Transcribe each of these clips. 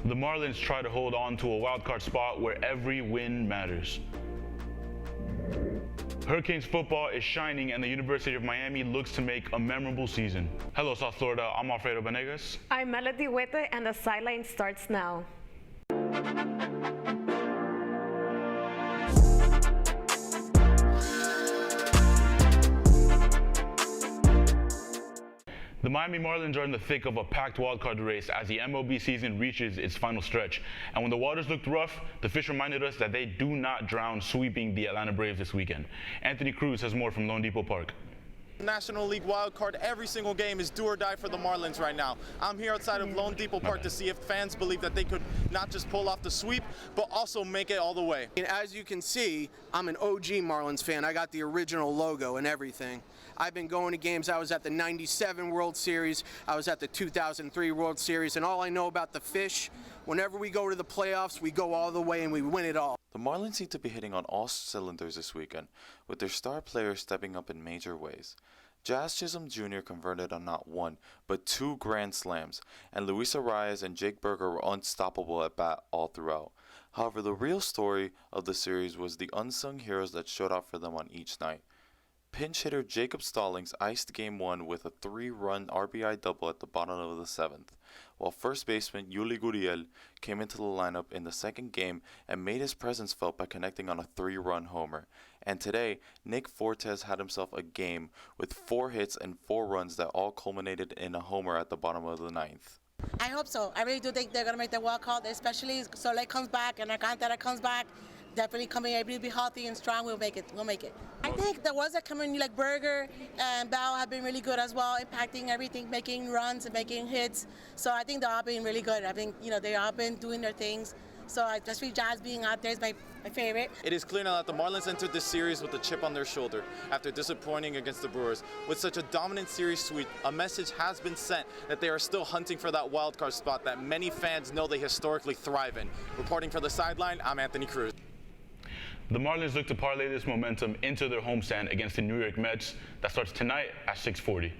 The Marlins try to hold on to a wildcard spot where every win matters. Hurricanes football is shining and the University of Miami looks to make a memorable season. Hello, South Florida. I'm Alfredo Venegas. I'm Melody Huete, and the Sideline starts now. The Miami Marlins are in the thick of a packed wildcard race as the MLB season reaches its final stretch. And when the waters looked rough, the fish reminded us that they do not drown, sweeping the Atlanta Braves this weekend. Anthony Cruz has more from Lone Depot Park. National League wild card, every single game is do or die for the Marlins right now. I'm here outside of Lone Depot Park to see if fans believe that they could not just pull off the sweep, but also make it all the way. And as you can see, I'm an OG Marlins fan. I got the original logo and everything. I've been going to games. I was at the '97 World Series. I was at the 2003 World Series. And all I know about the fish, whenever we go to the playoffs, we go all the way and we win it all. The Marlins seem to be hitting on all cylinders this weekend, with their star players stepping up in major ways. Jazz Chisholm Jr. converted on not one, but 2 grand slams, and Luis Arias and Jake Burger were unstoppable at bat all throughout. However, the real story of the series was the unsung heroes that showed out for them on each night. Pinch hitter Jacob Stallings iced Game 1 with a 3-run RBI double at the bottom of the 7th, while first baseman Yuli Gurriel came into the lineup in the second game and made his presence felt by connecting on a 3-run homer. And today, Nick Fortes had himself a game with 4 hits and 4 runs that all culminated in a homer at the bottom of the 9th. I hope so. I really do think they're going to make the wild card, especially Soleil comes back and Alcantara comes back. Definitely coming, everybody be healthy and strong. We'll make it. We'll make it. I think the ones that come in, like Berger and Bell, have been really good as well, impacting everything, making runs and making hits. So I think they're all been really good. I think they all been doing their things. So especially Jazz being out there is my favorite. It is clear now that the Marlins entered this series with a chip on their shoulder after disappointing against the Brewers. With such a dominant series sweep, a message has been sent that they are still hunting for that wild card spot that many fans know they historically thrive in. Reporting for the Sideline, I'm Anthony Cruz. The Marlins look to parlay this momentum into their homestand against the New York Mets. That starts tonight at 6:40.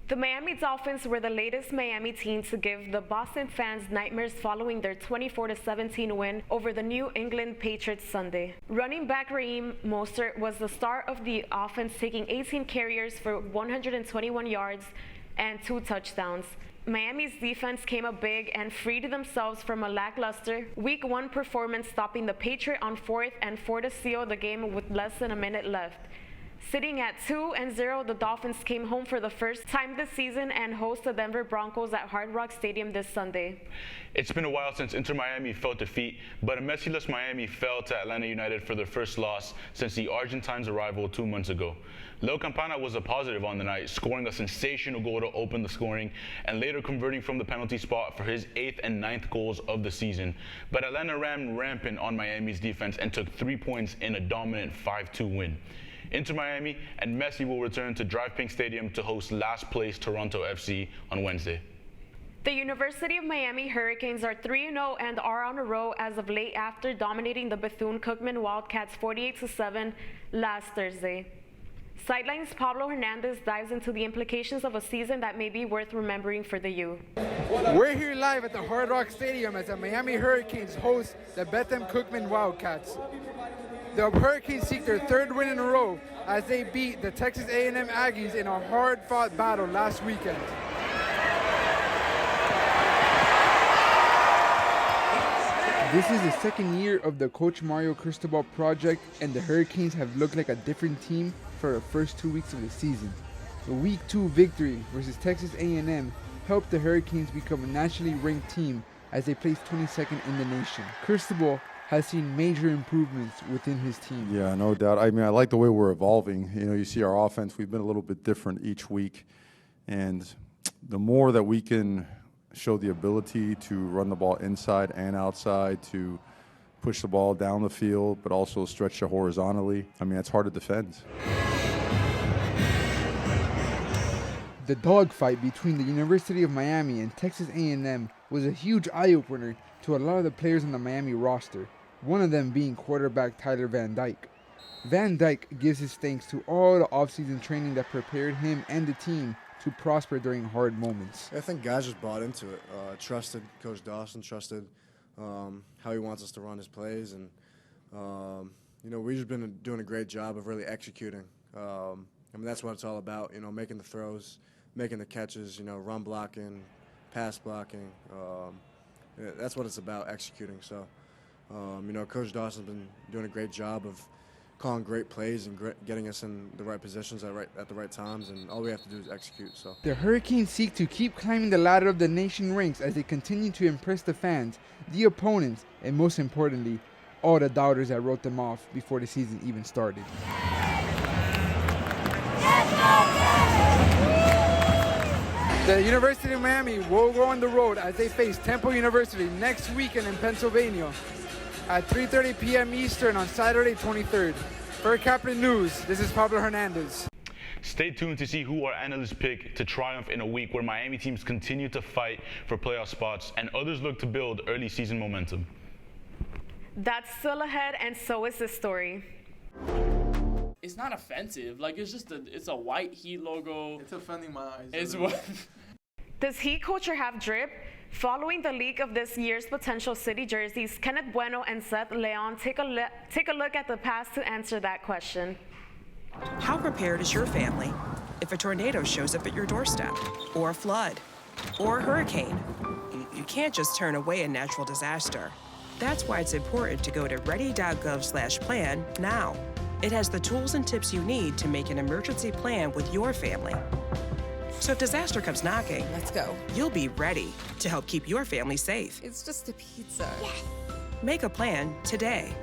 The Miami Dolphins were the latest Miami team to give the Boston fans nightmares following their 24-17 win over the New England Patriots Sunday. Running back Raheem Mostert was the star of the offense, taking 18 carries for 121 yards and 2 touchdowns. Miami's defense came up big and freed themselves from a lackluster Week 1 performance, stopping the Patriots on 4th and 4 to seal the game with less than a minute left. Sitting at 2-0, the Dolphins came home for the first time this season and host the Denver Broncos at Hard Rock Stadium this Sunday. It's been a while since Inter Miami felt defeat, but a Messi-less Miami fell to Atlanta United for their first loss since the Argentines' arrival 2 months ago. Leo Campana was a positive on the night, scoring a sensational goal to open the scoring and later converting from the penalty spot for his 8th and 9th goals of the season. But Atlanta ran rampant on Miami's defense and took 3 points in a dominant 5-2 win. Inter Miami and Messi will return to Drive Pink Stadium to host last place Toronto FC on Wednesday. The University of Miami Hurricanes are 3-0 and are on a roll as of late after dominating the Bethune-Cookman Wildcats 48-7 last Thursday. Sideline's Pablo Hernandez dives into the implications of a season that may be worth remembering for the U. We're here live at the Hard Rock Stadium as the Miami Hurricanes host the Bethune-Cookman Wildcats. The Hurricanes seek their 3rd win in a row as they beat the Texas A&M Aggies in a hard-fought battle last weekend. This is the 2nd year of the Coach Mario Cristobal project, and the Hurricanes have looked like a different team for the first 2 weeks of the season. The Week 2 victory versus Texas A&M helped the Hurricanes become a nationally ranked team as they placed 22nd in the nation. Cristobal has seen major improvements within his team. Yeah, no doubt. I mean, I like the way we're evolving. You know, you see our offense, we've been a little bit different each week. And the more that we can show the ability to run the ball inside and outside, to push the ball down the field, but also stretch it horizontally, I mean, it's hard to defend. The dogfight between the University of Miami and Texas A&M was a huge eye-opener to a lot of the players on the Miami roster, one of them being quarterback Tyler Van Dyke. Van Dyke gives his thanks to all the offseason training that prepared him and the team to prosper during hard moments. I think guys just bought into it, trusted Coach Dawson, trusted how he wants us to run his plays, and we've just been doing a great job of really executing. That's what it's all about, making the throws, making the catches, run blocking, pass blocking. That's what it's about, executing. So, Coach Dawson's been doing a great job of calling great plays and getting us in the right positions at the right times, and all we have to do is execute. So The Hurricanes seek to keep climbing the ladder of the nation ranks as they continue to impress the fans, the opponents, and most importantly, all the doubters that wrote them off before the season even started. The University of Miami will go on the road as they face Temple University next weekend in Pennsylvania at 3:30 p.m. Eastern on Saturday 23rd. For Caplin News, this is Pablo Hernandez. Stay tuned to see who our analysts pick to triumph in a week where Miami teams continue to fight for playoff spots and others look to build early season momentum. That's still ahead, and so is the story. It's not offensive. Like, it's a white Heat logo. It's offending my eyes. It's what? Does Heat culture have drip? Following the leak of this year's potential city jerseys, Kenneth Bueno and Seth Leon take a look at the past to answer that question. How prepared is your family if a tornado shows up at your doorstep, or a flood, or a hurricane? You can't just turn away a natural disaster. That's why it's important to go to ready.gov/plan now. It has the tools and tips you need to make an emergency plan with your family. So if disaster comes knocking, let's go. You'll be ready to help keep your family safe. It's just a pizza. Yes. Make a plan today.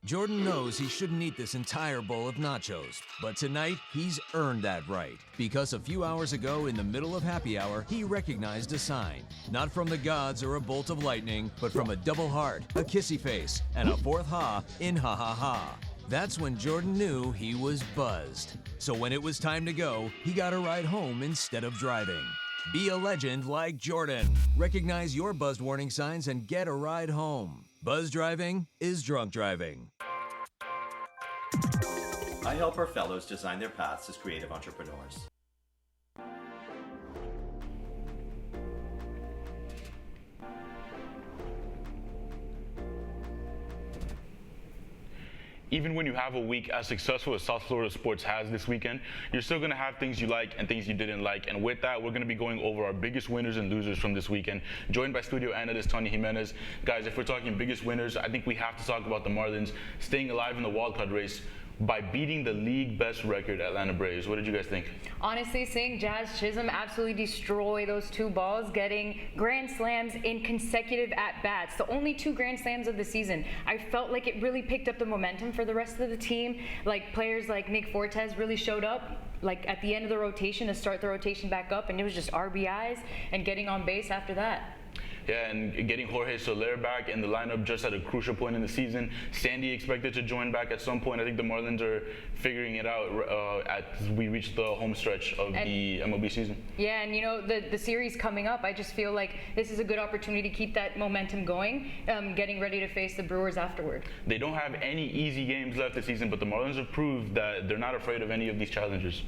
Jordan knows he shouldn't eat this entire bowl of nachos, but tonight he's earned that right. Because a few hours ago, in the middle of happy hour, he recognized a sign. Not from the gods or a bolt of lightning, but from a double heart, a kissy face, and a fourth ha in ha ha ha. That's when Jordan knew he was buzzed. So when it was time to go, he got a ride home instead of driving. Be a legend like Jordan. Recognize your buzzed warning signs and get a ride home. Buzz driving is drunk driving. I help our fellows design their paths as creative entrepreneurs. Even when you have a week as successful as South Florida sports has this weekend, you're still going to have things you like and things you didn't like. And with that, we're going to be going over our biggest winners and losers from this weekend, joined by studio analyst Tony Jimenez. Guys, if we're talking biggest winners, I think we have to talk about the Marlins staying alive in the wildcard race by beating the league best record Atlanta Braves. What did you guys think? Honestly, seeing Jazz Chisholm absolutely destroy those two balls, getting grand slams in consecutive at-bats, the only 2 grand slams of the season, I felt like it really picked up the momentum for the rest of the team. Like, players like Nick Fortes really showed up, like, at the end of the rotation to start the rotation back up, and it was just RBIs and getting on base after that. Yeah, and getting Jorge Soler back in the lineup just at a crucial point in the season. Sandy expected to join back at some point. I think the Marlins are figuring it out as we reach the home stretch of the MLB season. Yeah, and you know, the series coming up, I just feel like this is a good opportunity to keep that momentum going, getting ready to face the Brewers afterward. They don't have any easy games left this season, but the Marlins have proved that they're not afraid of any of these challengers.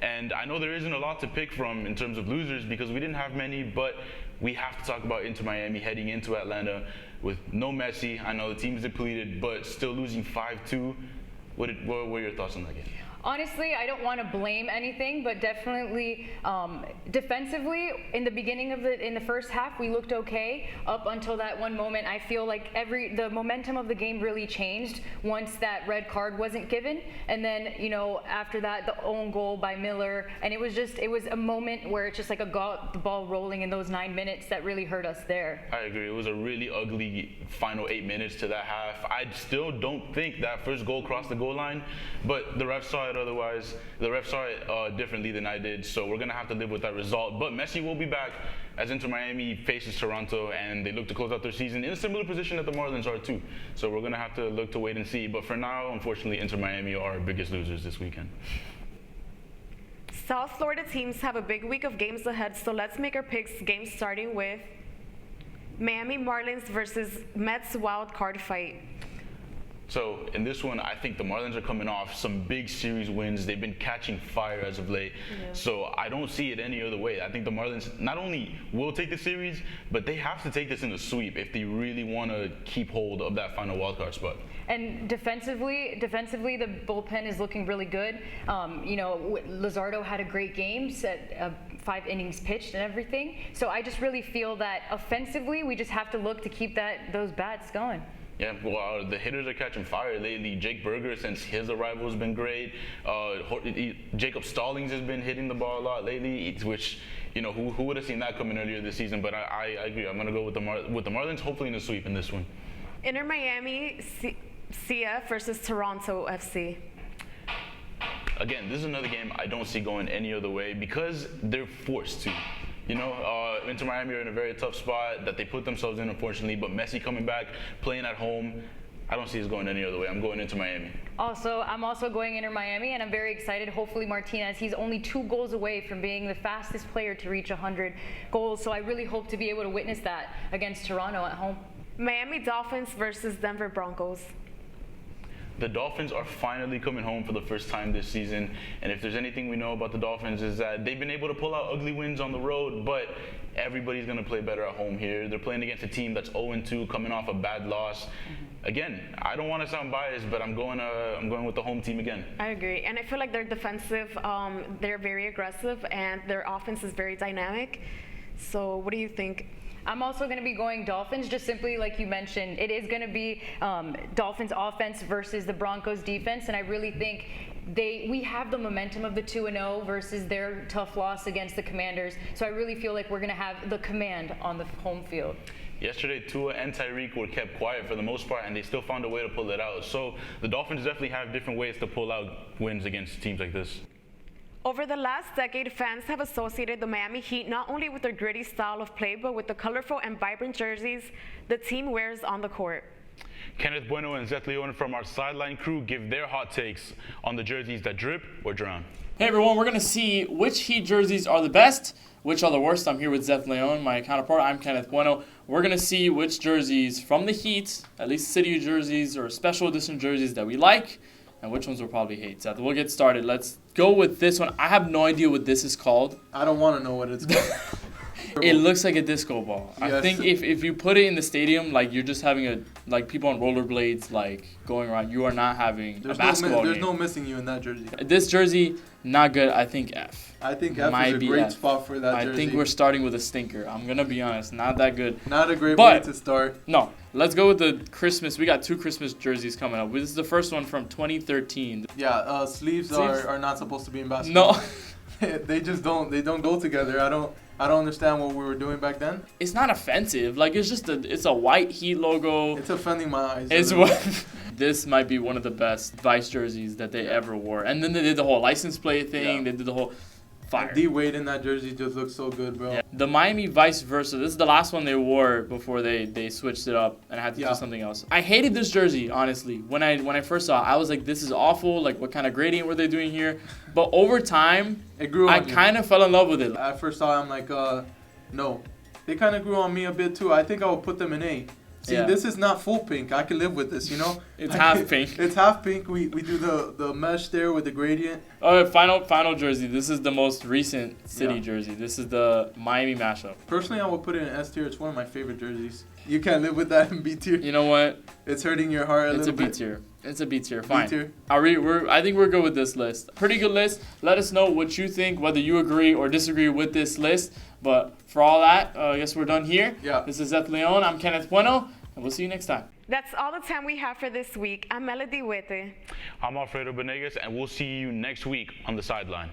And I know there isn't a lot to pick from in terms of losers because we didn't have many, but we have to talk about Inter Miami heading into Atlanta with no Messi. I know the team's depleted, but still losing 5-2. What were your thoughts on that game? Honestly, I don't want to blame anything, but definitely defensively, in the beginning of in the first half, we looked okay up until that one moment. I feel like the momentum of the game really changed once that red card wasn't given, and then after that, the own goal by Miller, and it was a moment where it's just like got the ball rolling in those 9 minutes that really hurt us there. I agree. It was a really ugly final 8 minutes to that half. I still don't think that first goal crossed the goal line, but the ref saw it otherwise. The refs saw it differently than I did, so we're going to have to live with that result. But Messi will be back as Inter Miami faces Toronto, and they look to close out their season in a similar position that the Marlins are too. So we're going to have to look to wait and see. But for now, unfortunately, Inter Miami are our biggest losers this weekend. South Florida teams have a big week of games ahead, so let's make our picks. Games starting with Miami Marlins versus Mets wild card fight. So in this one, I think the Marlins are coming off some big series wins. They've been catching fire as of late. Yeah. So I don't see it any other way. I think the Marlins not only will take the series, but they have to take this in a sweep if they really want to keep hold of that final wildcard spot. And defensively, the bullpen is looking really good. Luzardo had a great game, set 5 innings pitched and everything. So I just really feel that offensively, we just have to look to keep those bats going. Yeah, well, the hitters are catching fire lately. Jake Berger, since his arrival, has been great. Jacob Stallings has been hitting the ball a lot lately, which, who would have seen that coming earlier this season? But I agree. I'm going to go with the Marlins, hopefully in a sweep in this one. Inter Miami CF versus Toronto FC. Again, this is another game I don't see going any other way because they're forced to. Inter Miami are in a very tough spot that they put themselves in, unfortunately, but Messi coming back, playing at home, I don't see us going any other way. I'm going into Miami. I'm also going Inter Miami, and I'm very excited. Hopefully Martinez, he's only 2 goals away from being the fastest player to reach 100 goals, so I really hope to be able to witness that against Toronto at home. Miami Dolphins versus Denver Broncos. The Dolphins are finally coming home for the first time this season, and if there's anything we know about the Dolphins is that they've been able to pull out ugly wins on the road, but everybody's going to play better at home here. They're playing against a team that's 0-2, coming off a bad loss. Again, I don't want to sound biased, but I'm going with the home team again. I agree, and I feel like they're defensive. They're very aggressive, and their offense is very dynamic. So what do you think? I'm also going to be going Dolphins, just simply like you mentioned. It is going to be Dolphins offense versus the Broncos defense, and I really think we have the momentum of the 2-0 versus their tough loss against the Commanders. So I really feel like we're going to have the command on the home field. Yesterday, Tua and Tyreek were kept quiet for the most part, and they still found a way to pull it out. So the Dolphins definitely have different ways to pull out wins against teams like this. Over the last decade, fans have associated the Miami Heat not only with their gritty style of play, but with the colorful and vibrant jerseys the team wears on the court. Kenneth Bueno and Zeth Leon from our sideline crew give their hot takes on the jerseys that drip or drown. Hey everyone, we're going to see which Heat jerseys are the best, which are the worst. I'm here with Zeth Leon, my counterpart. I'm Kenneth Bueno. We're going to see which jerseys from the Heat, at least city jerseys or special edition jerseys that we like, and which ones we'll probably hate. Seth, we'll get started. Let's go with this one. I have no idea what this is called. I don't want to know what it's called. It looks like a disco ball. Yes. I think if you put it in the stadium, like you're just having people on rollerblades like going around. You are not having a basketball game. There's no missing you in that jersey. This jersey, not good. I think F. I think F is a great spot for that jersey. I think we're starting with a stinker. I'm going to be honest. Not that good. Not a great way to start. No. Let's go with the Christmas. We got 2 Christmas jerseys coming up. This is the first one from 2013. Yeah, sleeves are not supposed to be in basketball. No. They just don't. They don't go together. I don't understand what we were doing back then. It's not offensive. Like it's a white Heat logo. It's offending my eyes. This might be one of the best Vice jerseys that they ever wore. And then they did the whole license plate thing. Yeah. They did the whole fire. D Wade in that jersey just looks so good, bro. Yeah. The Miami Vice Versa. This is the last one they wore before they switched it up and had to do something else. I hated this jersey, honestly. When I first saw it, I was like, this is awful. Like, what kind of gradient were they doing here? But over time, it grew I kind of fell in love with it. I first saw it, I'm like, no. They kind of grew on me a bit too. I think I would put them in A. See, this is not full pink. I can live with this, It's half pink. It's half pink. We do the mesh there with the gradient. All right, final jersey. This is the most recent city jersey. This is the Miami mashup. Personally, I would put it in S tier. It's one of my favorite jerseys. You can't live with that in B tier. You know what? It's hurting your heart a little bit. It's a B tier. It's a B tier. Fine. B tier. I think we're good with this list. Pretty good list. Let us know what you think, whether you agree or disagree with this list. But for all that, I guess we're done here. Yeah. This is Zeth Leon. I'm Kenneth Bueno. And we'll see you next time. That's all the time we have for this week. I'm Melody Wete. I'm Alfredo Benegas, and we'll see you next week on the sideline.